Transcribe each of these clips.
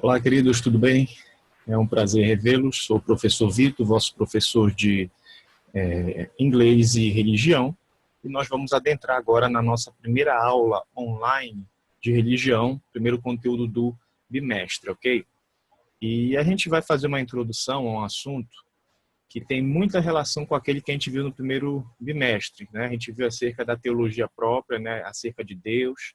Olá, queridos, tudo bem? É um prazer revê-los. Sou o professor Vitor, vosso professor de inglês e religião. E nós vamos adentrar agora na nossa primeira aula online de religião, primeiro conteúdo do bimestre, ok? E a gente vai fazer uma introdução a um assunto que tem muita relação com aquele que a gente viu no primeiro bimestre, né? A gente viu acerca da teologia própria, né? Acerca de Deus,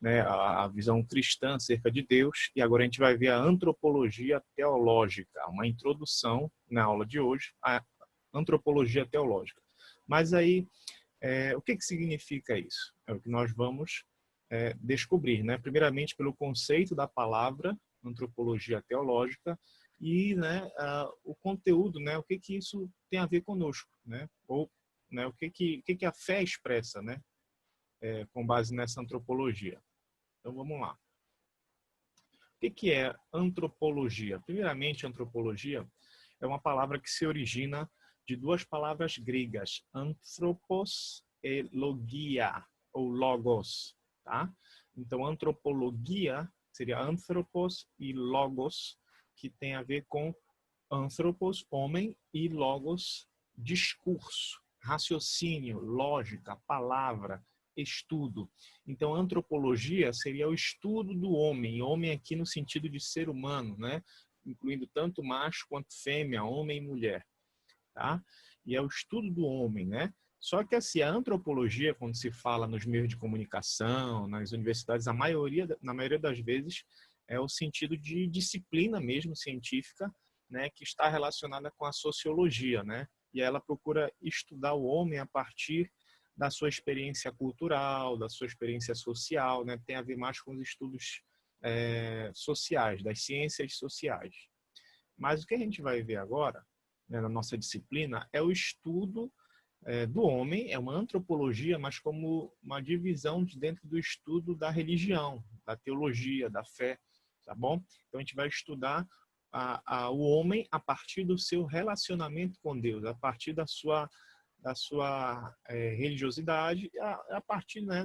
né, a visão cristã acerca de Deus, e agora a gente vai ver a antropologia teológica, uma introdução na aula de hoje à antropologia teológica. Mas aí, o que significa isso? É o que nós vamos descobrir, né? Primeiramente pelo conceito da palavra antropologia teológica e, né, o conteúdo, né? O que isso tem a ver conosco, né? Ou, né, o que a fé expressa, né? Com base nessa antropologia. Então, vamos lá. O que é antropologia? Primeiramente, antropologia é uma palavra que se origina de duas palavras gregas, anthropos e logia, ou logos, tá? Então, antropologia seria anthropos e logos, que tem a ver com anthropos, homem, e logos, discurso, raciocínio, lógica, palavra, estudo. Então, antropologia seria o estudo do homem, homem aqui no sentido de ser humano, né? Incluindo tanto macho quanto fêmea, homem e mulher, tá? E é o estudo do homem, né? Só que assim, a antropologia, quando se fala nos meios de comunicação, nas universidades, na maioria das vezes, é o sentido de disciplina mesmo científica, né, que está relacionada com a sociologia, né? E ela procura estudar o homem a partir da sua experiência cultural, da sua experiência social, né? Tem a ver mais com os estudos sociais, das ciências sociais. Mas o que a gente vai ver agora, né, na nossa disciplina, é o estudo do homem, é uma antropologia, mas como uma divisão de dentro do estudo da religião, da teologia, da fé, tá bom? Então a gente vai estudar o homem a partir do seu relacionamento com Deus, a partir da sua religiosidade, a partir, né,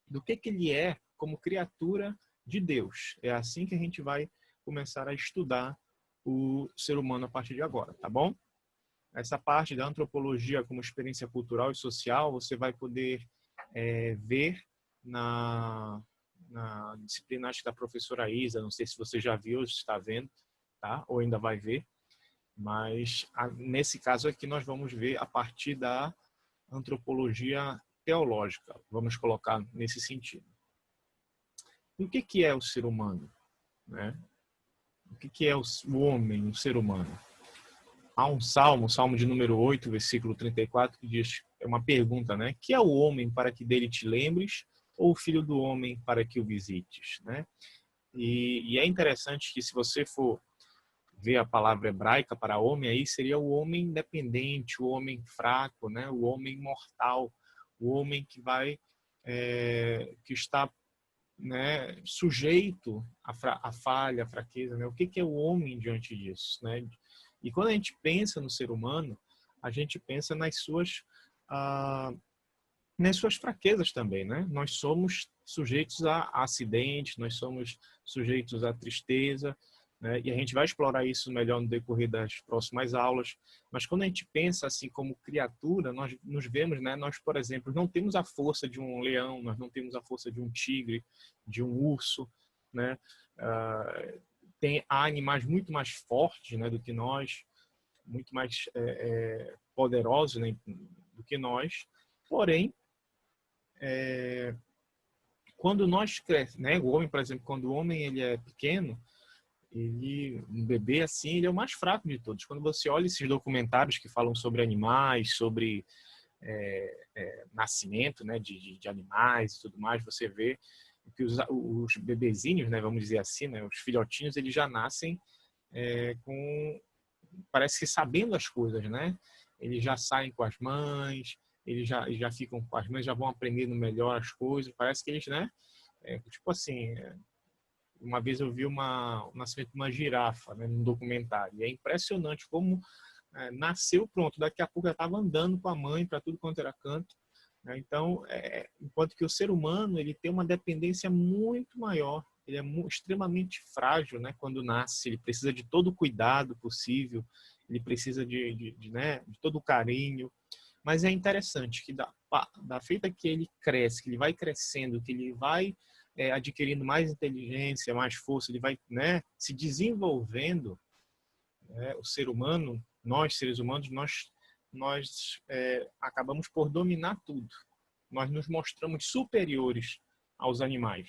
do que ele é como criatura de Deus. É assim que a gente vai começar a estudar o ser humano a partir de agora, tá bom? Essa parte da antropologia como experiência cultural e social, você vai poder ver na disciplina, acho que da professora Isa, não sei se você já viu, está vendo, tá? Ou ainda vai ver. Mas, nesse caso aqui, nós vamos ver a partir da antropologia teológica. Vamos colocar nesse sentido. E o que é o ser humano, né? O que é o homem, o ser humano? Há um salmo, Salmo de número 8, versículo 34, que diz, é uma pergunta, né? Que é o homem para que dele te lembres, ou o filho do homem para que o visites, né? E é interessante que, se você for ver a palavra hebraica para homem, aí seria o homem independente, o homem fraco, né? O homem mortal, o homem que que está, né, sujeito à falha, à fraqueza, né? O que é o homem diante disso, né? E quando a gente pensa no ser humano, a gente pensa nas suas fraquezas também, né? Nós somos sujeitos a acidentes, nós somos sujeitos à tristeza, né? E a gente vai explorar isso melhor no decorrer das próximas aulas. Mas quando a gente pensa assim como criatura, nós nos vemos, né? Nós, por exemplo, não temos a força de um leão, nós não temos a força de um tigre, de um urso, né? Há animais muito mais fortes, né, do que nós, muito mais poderosos, né, do que nós. Porém, quando nós crescemos, né, o homem, por exemplo, quando o homem ele é pequeno, um bebê assim, ele é o mais fraco de todos. Quando você olha esses documentários que falam sobre animais, sobre nascimento, né, de animais e tudo mais, você vê que os bebezinhos, né, vamos dizer assim, né, os filhotinhos, eles já nascem parece que sabendo as coisas, né? Eles já saem com as mães, eles já ficam com as mães, já vão aprendendo melhor as coisas. Parece que eles, né? Tipo assim, uma vez eu vi o nascimento de uma girafa, né, num documentário. E é impressionante como nasceu pronto. Daqui a pouco já estava andando com a mãe para tudo quanto era canto. Né? Então, enquanto que o ser humano ele tem uma dependência muito maior. ele é extremamente frágil, né? Quando nasce, ele precisa de todo o cuidado possível, ele precisa né, de todo o carinho. Mas é interessante que da feita que ele cresce, que ele vai crescendo, que ele vai adquirindo mais inteligência, mais força, ele vai, né, se desenvolvendo, né, o ser humano, nós seres humanos, nós acabamos por dominar tudo. Nós nos mostramos superiores aos animais.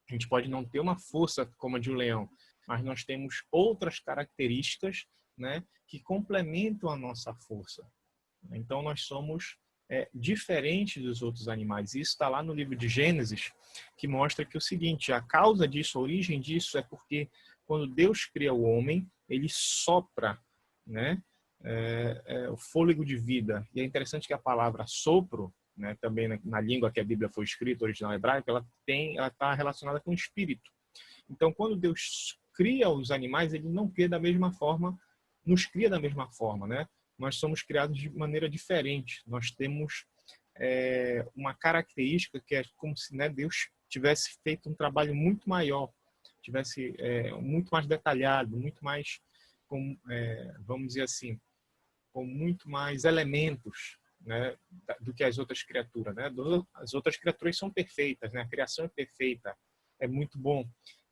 A gente pode não ter uma força como a de um leão, mas nós temos outras características, né, que complementam a nossa força. Então, nós somos diferentes dos outros animais. Isso está lá no livro de Gênesis, que mostra que o seguinte, a causa disso, a origem disso é porque quando Deus cria o homem, ele sopra, né, o fôlego de vida. E é interessante que a palavra sopro, né, também na língua que a Bíblia foi escrita, original hebraica, ela está relacionada com o espírito. Então, quando Deus cria os animais, ele não cria da mesma forma, nos cria da mesma forma, né? Nós somos criados de maneira diferente. Nós temos uma característica que é como se, né, Deus tivesse feito um trabalho muito maior, tivesse muito mais detalhado, muito mais, vamos dizer assim, com muito mais elementos, né, do que as outras criaturas, né? As outras criaturas são perfeitas, né? A criação é perfeita, é muito bom.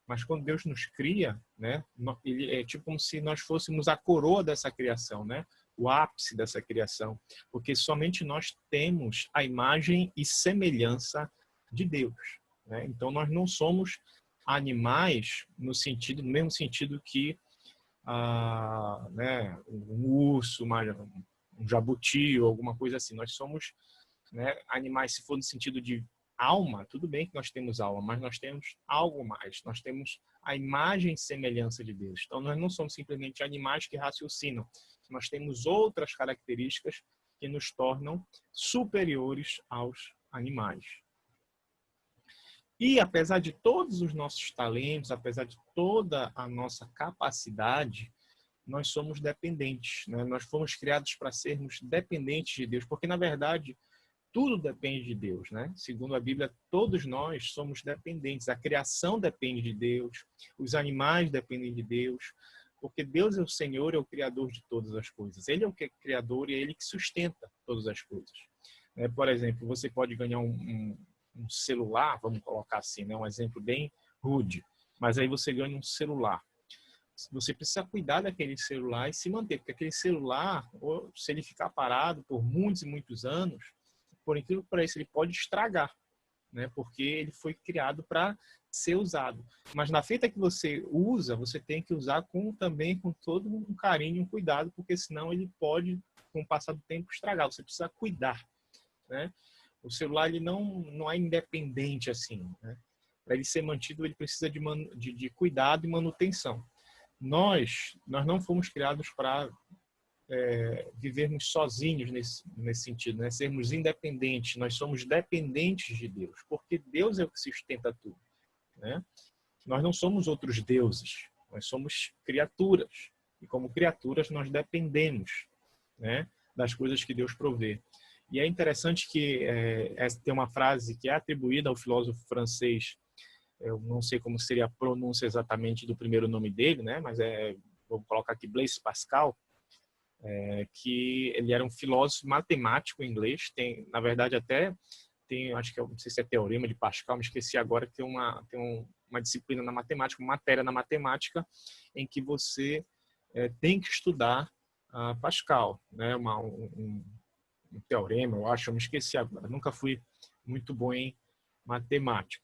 Mas quando Deus nos cria, né, ele é tipo como se nós fôssemos a coroa dessa criação, né? O ápice dessa criação, porque somente nós temos a imagem e semelhança de Deus, né? Então nós não somos animais no mesmo sentido que né, um urso, um jabuti ou alguma coisa assim. Nós somos, né, animais, se for no sentido de alma, tudo bem que nós temos alma, mas nós temos algo mais. Nós temos a imagem e semelhança de Deus. Então, nós não somos simplesmente animais que raciocinam. Nós temos outras características que nos tornam superiores aos animais. E, apesar de todos os nossos talentos, apesar de toda a nossa capacidade, nós somos dependentes, né? Nós fomos criados para sermos dependentes de Deus, porque, na verdade, tudo depende de Deus, né? Segundo a Bíblia, todos nós somos dependentes. A criação depende de Deus, os animais dependem de Deus, porque Deus é o Senhor, é o Criador de todas as coisas. Ele é o Criador e é Ele que sustenta todas as coisas. Por exemplo, você pode ganhar um celular, vamos colocar assim, né? Um exemplo bem rude, mas aí você ganha um celular. Você precisa cuidar daquele celular e se manter, porque aquele celular, se ele ficar parado por muitos e muitos anos, por incrível que pareça, ele pode estragar, né? Porque ele foi criado para ser usado. Mas na feita que você usa, você tem que usar também com todo um carinho e um cuidado, porque senão ele pode, com o passar do tempo, estragar. Você precisa cuidar, né? O celular ele não é independente assim, né? Para ele ser mantido, ele precisa de cuidado e manutenção. Nós não fomos criados para vivermos sozinhos nesse sentido, né? Sermos independentes. Nós somos dependentes de Deus, porque Deus é o que sustenta tudo, né? Nós não somos outros deuses, nós somos criaturas. E como criaturas, nós dependemos, né, das coisas que Deus provê. E é interessante que tem uma frase que é atribuída ao filósofo francês, eu não sei como seria a pronúncia exatamente do primeiro nome dele, né, mas vou colocar aqui Blaise Pascal, que ele era um filósofo matemático inglês, na verdade até tem, acho que não sei se é teorema de Pascal, me esqueci agora, que tem uma disciplina na matemática, uma matéria na matemática em que você tem que estudar Pascal, né, um teorema, eu acho, eu me esqueci agora, nunca fui muito bom em matemática,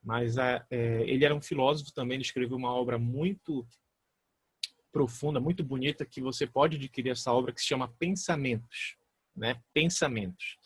mas ele era um filósofo também, ele escreveu uma obra muito profunda, muito bonita, que você pode adquirir essa obra, que se chama Pensamentos, né? Pensamentos.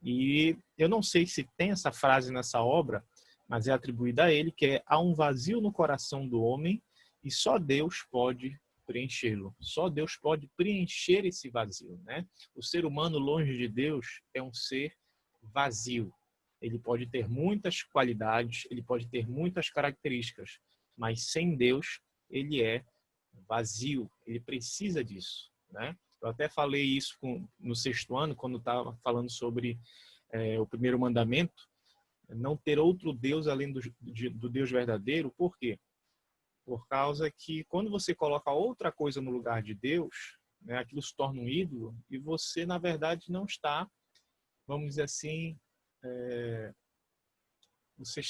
E eu não sei se tem essa frase nessa obra, mas é atribuída a ele, que é: há um vazio no coração do homem e só Deus pode preenchê-lo. Só Deus pode preencher esse vazio, né? O ser humano longe de Deus é um ser vazio. Ele pode ter muitas qualidades, ele pode ter muitas características, mas sem Deus ele é vazio, ele precisa disso, né? Eu até falei isso no 6º ano, quando estava falando sobre o primeiro mandamento, não ter outro Deus além do Deus verdadeiro. Por quê? Por causa que quando você coloca outra coisa no lugar de Deus, né, aquilo se torna um ídolo e você, na verdade, não está, vamos dizer assim,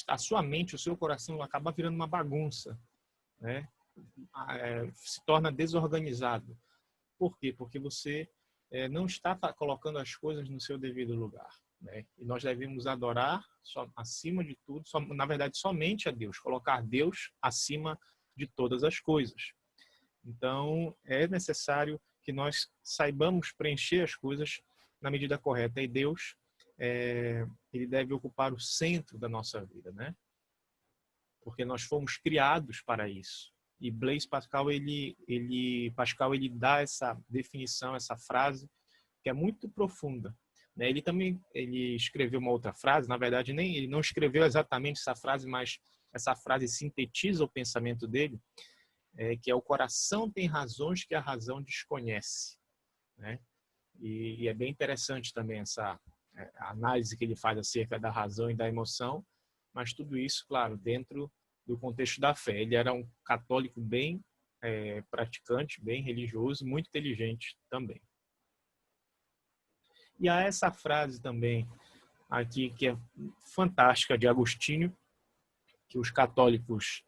a sua mente, o seu coração acaba virando uma bagunça, né? Se torna desorganizado. Por quê? Porque você não está colocando as coisas no seu devido lugar, né? E nós devemos adorar, acima de tudo, na verdade, somente a Deus, colocar Deus acima de todas as coisas. Então, é necessário que nós saibamos preencher as coisas na medida correta. E Deus, ele deve ocupar o centro da nossa vida, né? Porque nós fomos criados para isso. E Blaise Pascal, ele dá essa definição, essa frase, que é muito profunda, né? Ele escreveu uma outra frase, na verdade, ele não escreveu exatamente essa frase, mas essa frase sintetiza o pensamento dele, que é: o coração tem razões que a razão desconhece, né? E é bem interessante também essa análise que ele faz acerca da razão e da emoção, mas tudo isso, claro, dentro do contexto da fé. Ele era um católico bem praticante, bem religioso, muito inteligente também. E há essa frase também aqui que é fantástica, de Agostinho, que os católicos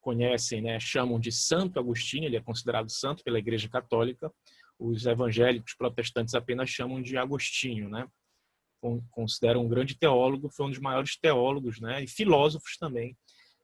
conhecem, né, chamam de Santo Agostinho. Ele é considerado santo pela Igreja Católica. Os evangélicos protestantes apenas chamam de Agostinho, né? Consideram um grande teólogo, foi um dos maiores teólogos, né, e filósofos também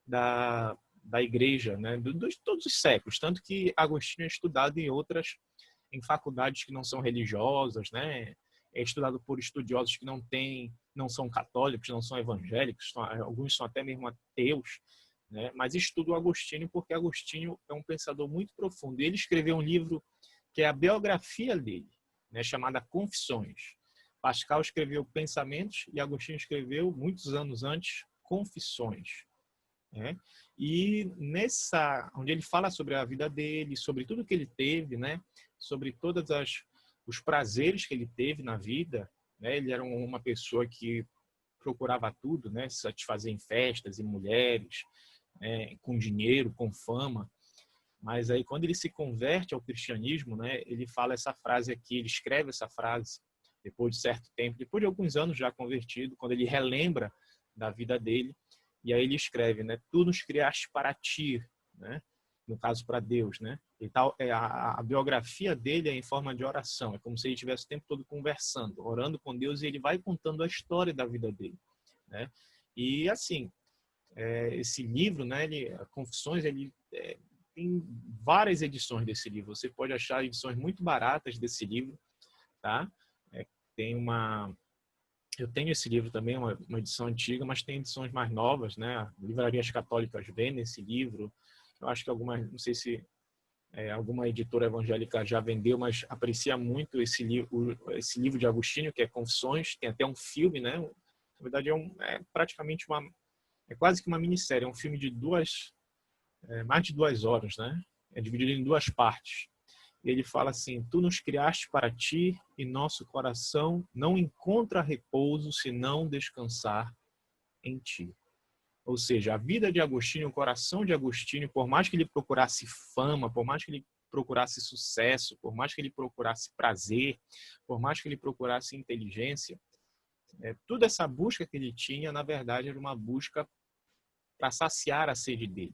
da Igreja, né, de todos os séculos. Tanto que Agostinho é estudado em faculdades que não são religiosas, né? É estudado por estudiosos que não são católicos, não são evangélicos, alguns são até mesmo ateus, né? Mas estudam Agostinho porque Agostinho é um pensador muito profundo. Ele escreveu um livro que é a biografia dele, né, chamada Confissões. Pascal escreveu Pensamentos e Agostinho escreveu, muitos anos antes, Confissões, né? E onde ele fala sobre a vida dele, sobre tudo que ele teve, né? Sobre todos os prazeres que ele teve na vida, né? Ele era uma pessoa que procurava tudo, né? Se satisfazer em festas, em mulheres, com dinheiro, com fama. Mas aí, quando ele se converte ao cristianismo, né? Ele fala essa frase aqui, ele escreve essa frase depois de certo tempo, depois de alguns anos já convertido, quando ele relembra da vida dele. E aí ele escreve, né? Tu nos criaste para ti, né? No caso, para Deus, né? E tal, a biografia dele é em forma de oração. É como se ele estivesse o tempo todo conversando, orando com Deus, e ele vai contando a história da vida dele, né? E assim, esse livro, né? Confissões, tem várias edições desse livro. Você pode achar edições muito baratas desse livro, tá? Eu tenho esse livro também, uma edição antiga, mas tem edições mais novas, né? Livrarias católicas vendem esse livro. Eu acho que não sei se alguma editora evangélica já vendeu, mas aprecia muito esse livro de Agostinho, que é Confissões. Tem até um filme, né? Na verdade, praticamente quase que uma minissérie. É um filme de mais de 2 horas, né? É dividido em 2 partes. Ele fala assim: tu nos criaste para ti e nosso coração não encontra repouso se não descansar em ti. Ou seja, a vida de Agostinho, o coração de Agostinho, por mais que ele procurasse fama, por mais que ele procurasse sucesso, por mais que ele procurasse prazer, por mais que ele procurasse inteligência, toda essa busca que ele tinha, na verdade, era uma busca para saciar a sede dele,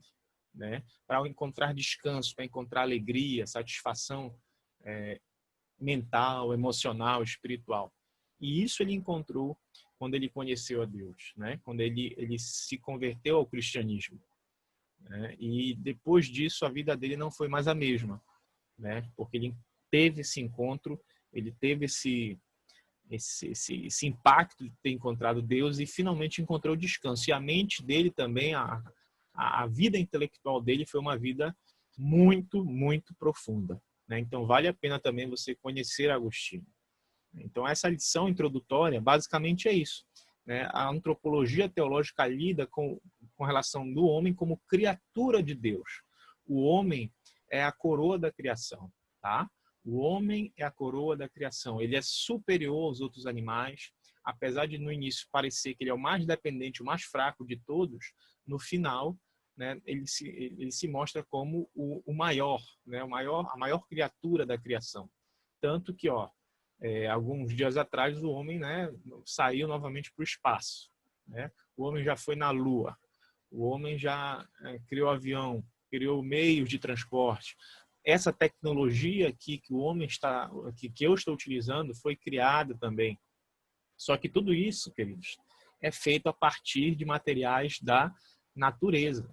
né? Para encontrar descanso, para encontrar alegria, satisfação mental, emocional, espiritual. E isso ele encontrou quando ele conheceu a Deus, né? Quando ele se converteu ao cristianismo, né? E depois disso a vida dele não foi mais a mesma, né? Porque ele teve esse encontro, ele teve esse impacto de ter encontrado Deus e finalmente encontrou descanso. E a mente dele também, a vida intelectual dele foi uma vida muito, muito profunda, né? Então vale a pena também você conhecer Agostinho. Então essa lição introdutória basicamente é isso, né? A antropologia teológica lida com relação do homem como criatura de Deus. O homem é a coroa da criação, tá? O homem é a coroa da criação. Ele é superior aos outros animais. apesar de no início parecer que ele é o mais dependente, o mais fraco de todos, no final, né, ele se mostra como o maior, né, a maior criatura da criação. Tanto que, alguns dias atrás, o homem, né, saiu novamente para o espaço. Né? O homem já foi na Lua. O homem já criou avião, criou meios de transporte. Essa tecnologia aqui que o homem que eu estou utilizando foi criada também. Só que tudo isso, queridos, é feito a partir de materiais da natureza.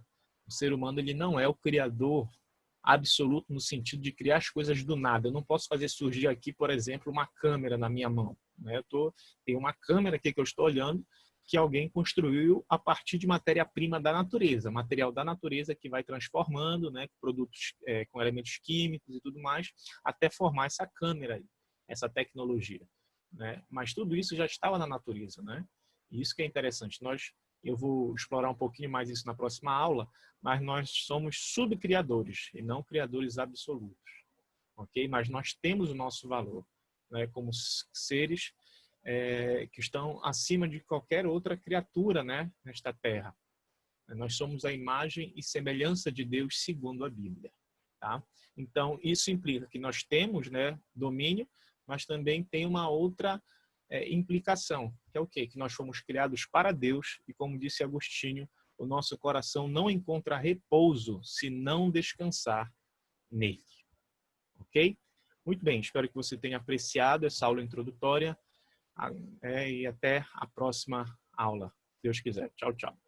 O ser humano, ele não é o criador absoluto no sentido de criar as coisas do nada. Eu não posso fazer surgir aqui, por exemplo, uma câmera na minha mão. Né? Tem uma câmera aqui que eu estou olhando que alguém construiu a partir de matéria-prima da natureza, material da natureza que vai transformando, né, produtos com elementos químicos e tudo mais, até formar essa câmera, essa tecnologia. Né? Mas tudo isso já estava na natureza. Né? E isso que é interessante. Eu vou explorar um pouquinho mais isso na próxima aula, mas nós somos subcriadores e não criadores absolutos, ok? Mas nós temos o nosso valor, né? Como seres que estão acima de qualquer outra criatura, né? Nesta terra. Nós somos a imagem e semelhança de Deus segundo a Bíblia, tá? Então, isso implica que nós temos, né, domínio, mas também tem uma outra implicação, que é o quê? Que nós fomos criados para Deus e, como disse Agostinho, o nosso coração não encontra repouso se não descansar nele. Ok? Muito bem, espero que você tenha apreciado essa aula introdutória e até a próxima aula, se Deus quiser. Tchau, tchau.